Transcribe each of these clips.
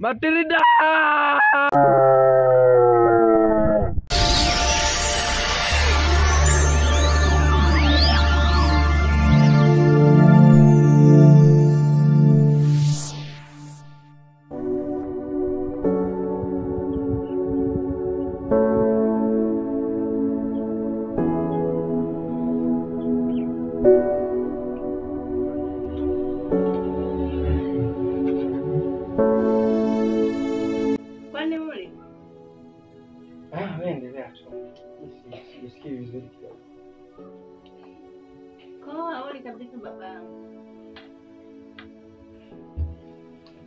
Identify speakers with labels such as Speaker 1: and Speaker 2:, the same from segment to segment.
Speaker 1: Matilda!
Speaker 2: Sisikii vizuri kidogo.
Speaker 3: Kwa awali kabisa baba.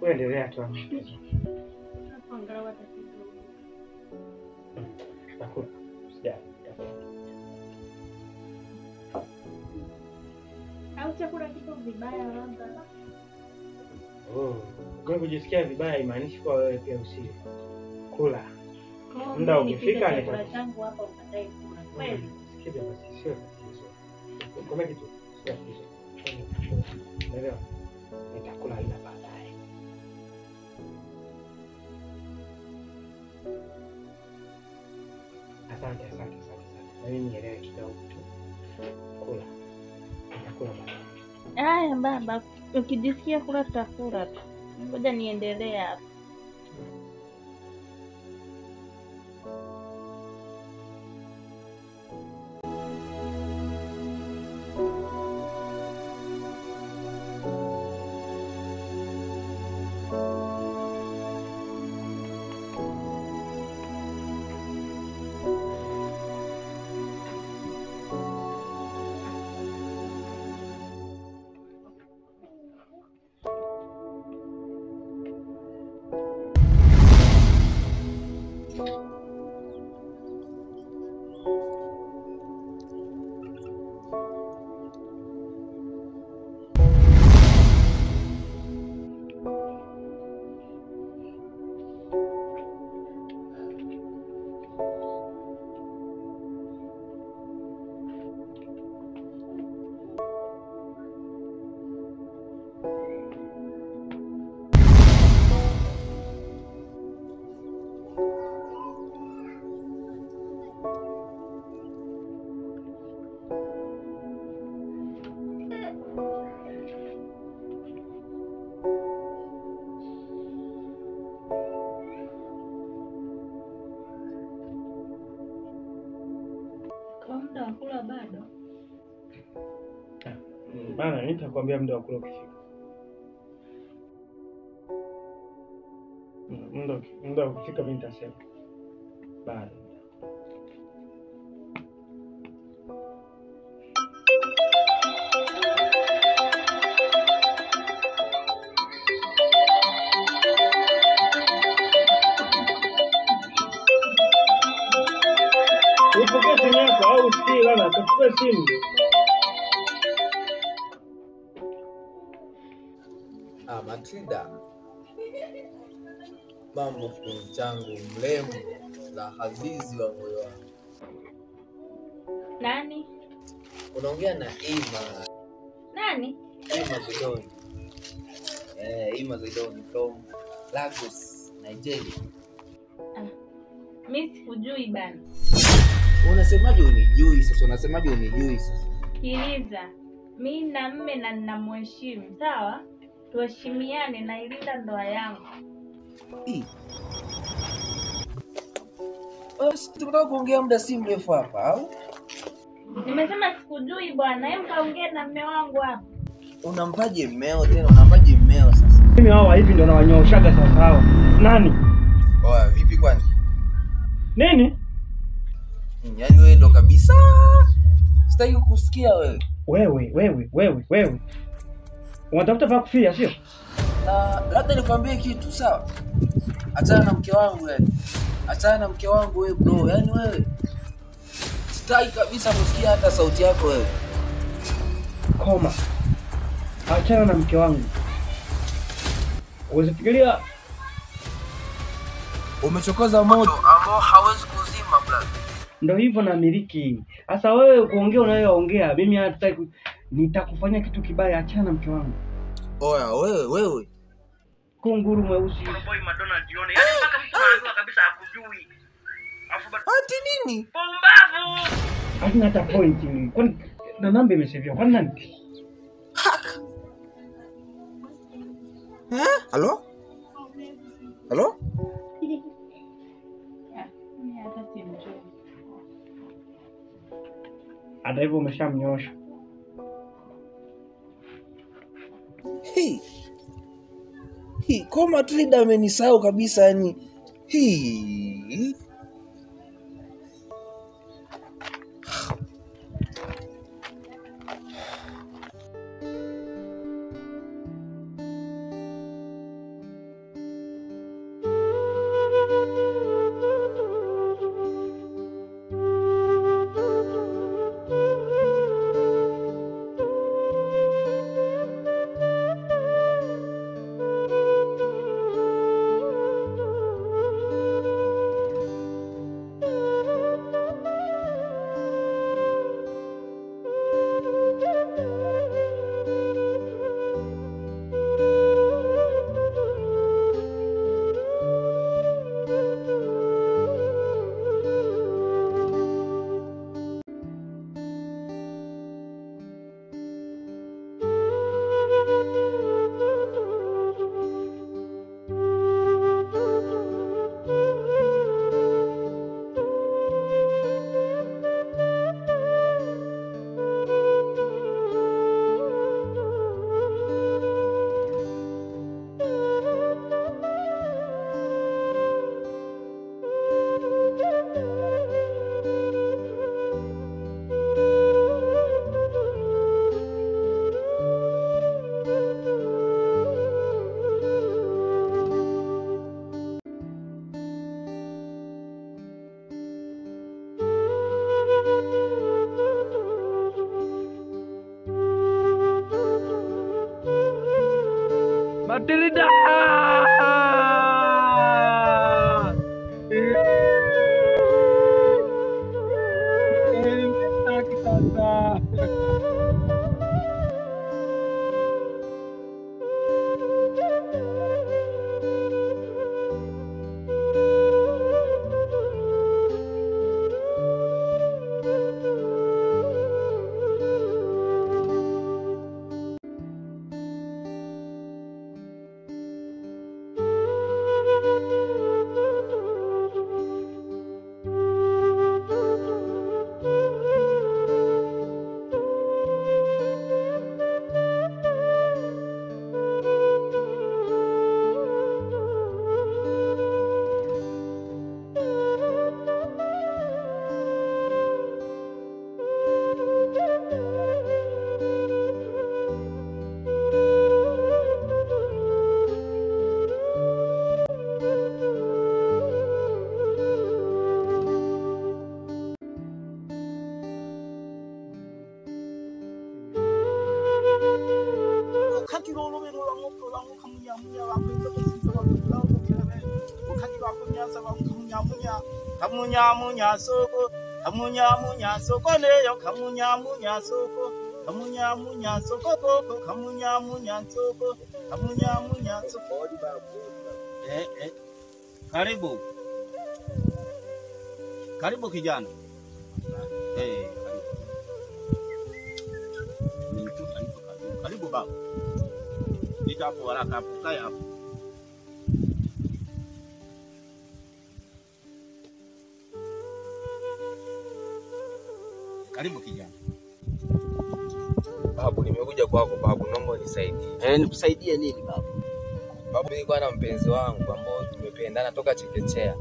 Speaker 2: Wewe endelea tu.
Speaker 3: Hapo angalau tatizo.
Speaker 2: Nakula. Sijali.
Speaker 3: Au chakula kipo vibaya labda.
Speaker 2: Kwa kujisikia vibaya imaanishi kwa wewe pia usile. Kula. Muda ukifika
Speaker 3: chakula changu hapa ukatae kula. Kweli?
Speaker 2: Sikia basi sio tatizo. Kama kitu sio tatizo. Ndio. Nitakula ila baadaye. Asante. Na mimi nielewe kidogo tu. Kula. Nitakula baadaye.
Speaker 3: Haya baba, ukijisikia kula tutakula tu. Ngoja niendelee hapa. Muda wa kula bado?
Speaker 2: Bana, nitakwambia muda wa kula ukifika. Muda wa kufika mimi nitasema. Bado. Upokee simu yako au usikii bana, chukua simu.
Speaker 4: Matilda. Mambo kipenzi changu mrembo la hazizi wa moyo wangu.
Speaker 3: Nani?
Speaker 4: Unaongea na Ima.
Speaker 3: Nani?
Speaker 4: Ima Zidoni. Ima Zidoni from Lagos, Nigeria.
Speaker 3: Mimi sikujui bana.
Speaker 4: Unasemaje unijui sasa?
Speaker 3: Sikiliza. Mimi na mme na ninamheshimu, sawa? Tuheshimiane na ilinda ndoa yangu.
Speaker 4: Tunataka kuongea muda si mrefu hapa au?
Speaker 3: Nimesema sikujui bwana. Hebu kaongea na mme wangu hapa.
Speaker 4: Unampaje mmeo tena? Unampaje mmeo sasa?
Speaker 2: Mimi hao hivi ndio nawanyooshaga sasa hao. Nani?
Speaker 4: Oya, vipi kwani?
Speaker 2: Nini?
Speaker 4: Yaani wewe ndo kabisa. Sitaki kukusikia wewe.
Speaker 2: Wewe. Unatafuta pa kufia sio?
Speaker 4: Na labda nikwambie kitu sawa? Achana na mke wangu yani. Achana na mke wangu wewe bro. Yaani wewe sitaki kabisa kusikia hata sauti yako wewe.
Speaker 2: Koma. Achana na mke wangu. Usifikiria
Speaker 4: umechokoza moto ambao hawezi kuzima brother.
Speaker 2: Ndio hivyo na miliki. Sasa wewe kuongea unayoongea, mimi hataki nitakufanya kitu kibaya, achana mke wangu.
Speaker 4: Oya wewe.
Speaker 2: kunguru mweusi.
Speaker 1: Boy Madonna jione. Yaani mpaka mtu anaambiwa kabisa hakujui. Afu
Speaker 4: Ati nini?
Speaker 1: pumbavu.
Speaker 2: Hakuna hata point. Kwani na namba imeshaviwa. Kwani nani?
Speaker 4: Halo? Halo?
Speaker 3: Mimi hata simjui.
Speaker 2: Hata hivyo umeshamnyosha.
Speaker 4: Hii koma Trida amenisahau kabisa yani. Hii.
Speaker 2: Matilda!
Speaker 1: Kamunyamunya soko, kamunyamunya soko neyo, kamunyamunya soko, kamunyamunya soko koko, kamunyamunya soko, kamunyamunya soko. Karibu. Karibu kijana. Karibu baba. Nitapo haraka hapo, kaya hapo. Karibu kijana.
Speaker 4: Babu, nimekuja kwako babu, naomba unisaidie.
Speaker 1: Nikusaidie nini babu?
Speaker 4: Babu, nilikuwa na mpenzi wangu ambao tumependana toka chekechea.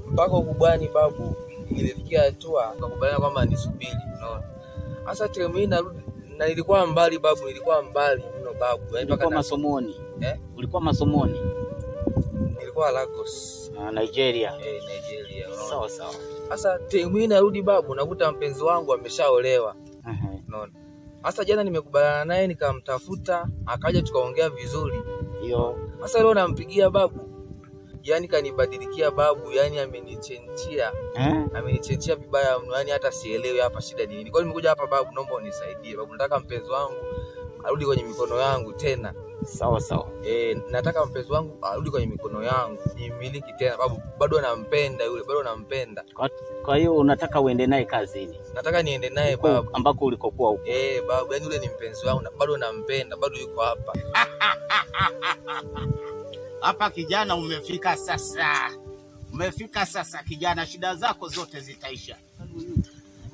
Speaker 4: Mpaka ukubwani babu, nilifikia hatua akakubaliana kwamba nisubiri, unaona. Sasa time hii narudi na nilikuwa mbali babu, nilikuwa mbali mno babu.
Speaker 1: Ulikuwa masomoni? Ulikuwa masomoni?
Speaker 4: Nilikuwa Lagos.
Speaker 1: Nigeria.
Speaker 4: Nigeria.
Speaker 1: Sawa sawa.
Speaker 4: Sasa time hii narudi babu, nakuta mpenzi wangu ameshaolewa. Unaona. Sasa jana nimekubaliana naye nikamtafuta, akaja tukaongea vizuri.
Speaker 1: Hiyo.
Speaker 4: Sasa leo nampigia babu. Yaani kanibadilikia babu, yaani amenichenchia. Amenichenchia vibaya mno, yaani hata sielewi hapa shida nini. Kwa hiyo nimekuja hapa babu, naomba unisaidie. Babu, nataka mpenzi wangu arudi kwenye mikono yangu tena.
Speaker 5: Sawa sawa.
Speaker 4: Nataka mpenzi wangu arudi kwenye mikono yangu, nimiliki tena babu, bado nampenda yule, bado nampenda.
Speaker 5: Kwa hiyo unataka uende naye kazini?
Speaker 4: Nataka niende naye babu.
Speaker 5: Ambako ulikokuwa huko?
Speaker 4: Babu, yani yule ni mpenzi wangu, bado nampenda, bado yuko hapa.
Speaker 5: Hapa kijana, umefika sasa. Umefika sasa kijana, shida zako zote zitaisha.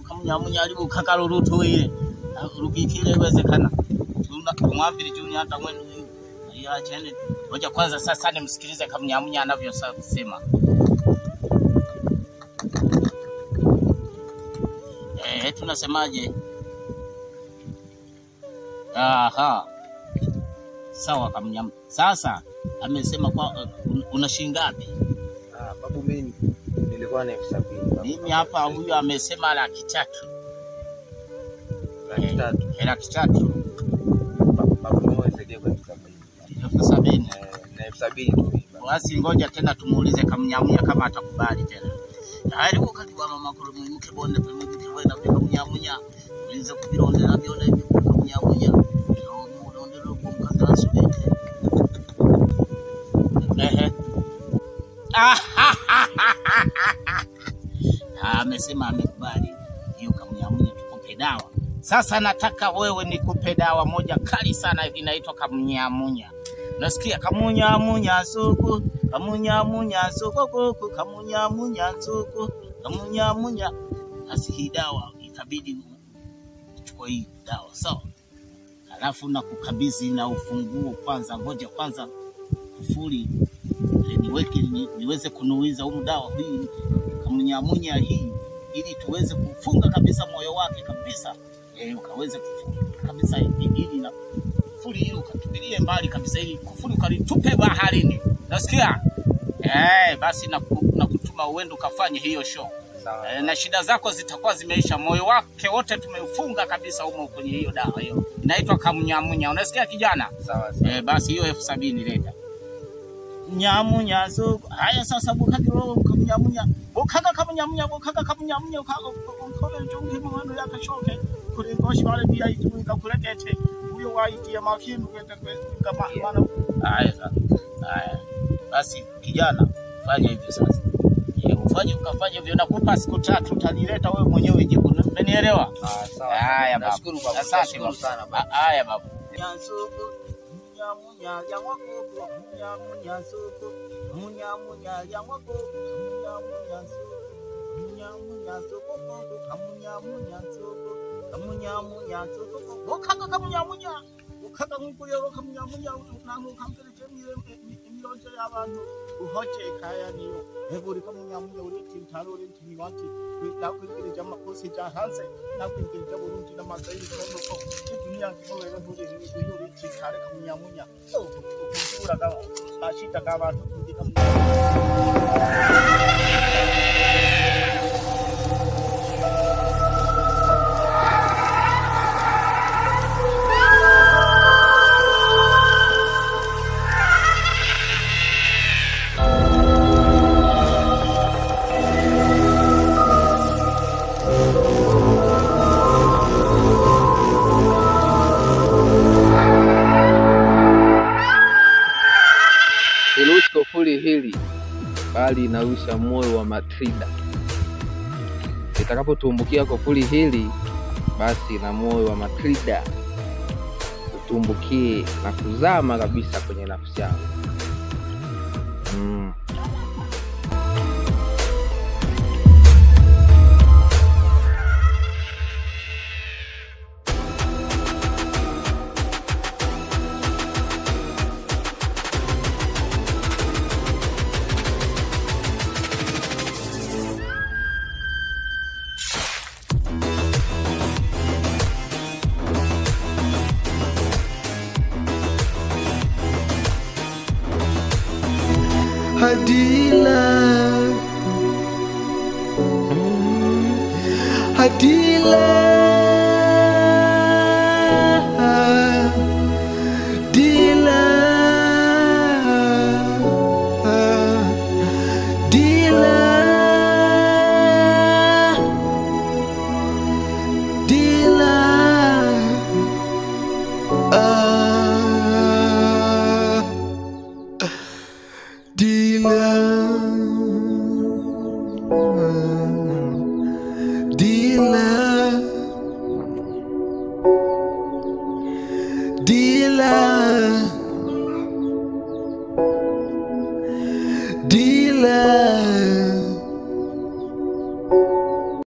Speaker 5: Kamunyamunya alibu kakarurutu ile. Rugikile wezekana. Tumwavili juni hata mwenu. Ya chene. Ngoja kwanza sasa nimsikilize Kamunyamunya anavyosema. Tunasemaje? Aha. Sawa Kamunyamunya. Sasa amesema kwa una shilingi ngapi?
Speaker 4: Babu, mimi nilikuwa na 70,000.
Speaker 5: Mimi hapa huyu amesema 300,000.
Speaker 4: 300,000. Babu, mimi nisaidie kwa
Speaker 5: 70,000.
Speaker 4: Na 70,000.
Speaker 5: Basi ngoja tena tumuulize Kamunyamunya kama atakubali tena. Hali wakati wa mama kule mke bonde pembe kwenda kwa Kamunyamunya. Uliza kubirondera biona hivi kwa Kamunyamunya. Ndio muondero kumkata asubete. Amesema amekubali hiyo Kamunyamunya, tukupe dawa. Sasa nataka wewe nikupe dawa moja kali sana inaitwa Kamunyamunya. Nasikia Kamunyamunya suku, Kamunyamunya suku kuku, Kamunyamunya suku, Kamunyamunya. Basi hii dawa itabidi uchukue hii dawa, sawa? Alafu na kukabidhi na ufunguo kwanza, ngoja kwanza kufuli niweke niweze kunuiza huyu dawa hii Kamunyamunya hii, ili tuweze kufunga kabisa moyo wake kabisa, ukaweze kufunga kabisa ili na kufuli hiyo ukatubilie mbali kabisa, ili kufuli ukalitupe baharini. Nasikia basi na kutuma uende ukafanye hiyo show. Na shida zako zitakuwa zimeisha, moyo wake wote tumeufunga kabisa humo kwenye hiyo dawa hiyo inaitwa Kamunyamunya. Unasikia kijana?
Speaker 4: Sawa.
Speaker 5: Basi hiyo 70,000 leta. Nyamunya zuku. Haya sasa bukagiro Kamunyamunya. Bukaga Kamunyamunya, bukaga Kamunyamunya, ukakole njungi mwana yakashoke. Kuri ngoshi wale pia itumika kurekete. Huyo waitia makinu kwenda kama maana. Haya sasa. Haya. Basi kijana, fanya hivi sasa. Ufanye ukafanya hivyo, nakupa siku 3 utanileta wewe mwenyewe jibu. Umenielewa?
Speaker 4: Sawa.
Speaker 5: Haya baba.
Speaker 4: Nashukuru baba.
Speaker 5: Asante
Speaker 4: sana baba.
Speaker 5: Haya baba. Nyansuku. Munyamunya yamwakuku, munyamunya suku, munyamunya yamwakuku, munyamunya suku, munyamunya suku, munyamunya suku, munyamunya suku. Bukaga Kamunyamunya, bukaga nkukulero Kamunyamunya utunangu kampeleke milonje y'abantu uhoce kaya niyo. Eburi Kamunyamunya uri tintaro uri timiwanti, nakwingirije amakosi jahanze, nakwingirije Burundi n'amagayi y'ikono. Dunia kimwe nturi uri tintare Kamunyamunya. Ukuraga ashita kabantu ndi
Speaker 4: kufuli hili bali inausha moyo wa Matilda. Itakapotumbukia kufuli hili, basi na moyo wa Matilda utumbukie na kuzama kabisa kwenye nafsi yangu.
Speaker 6: Hadila, Hadila, Dila, Dila, Dila, dealer, dealer, dealer, dealer.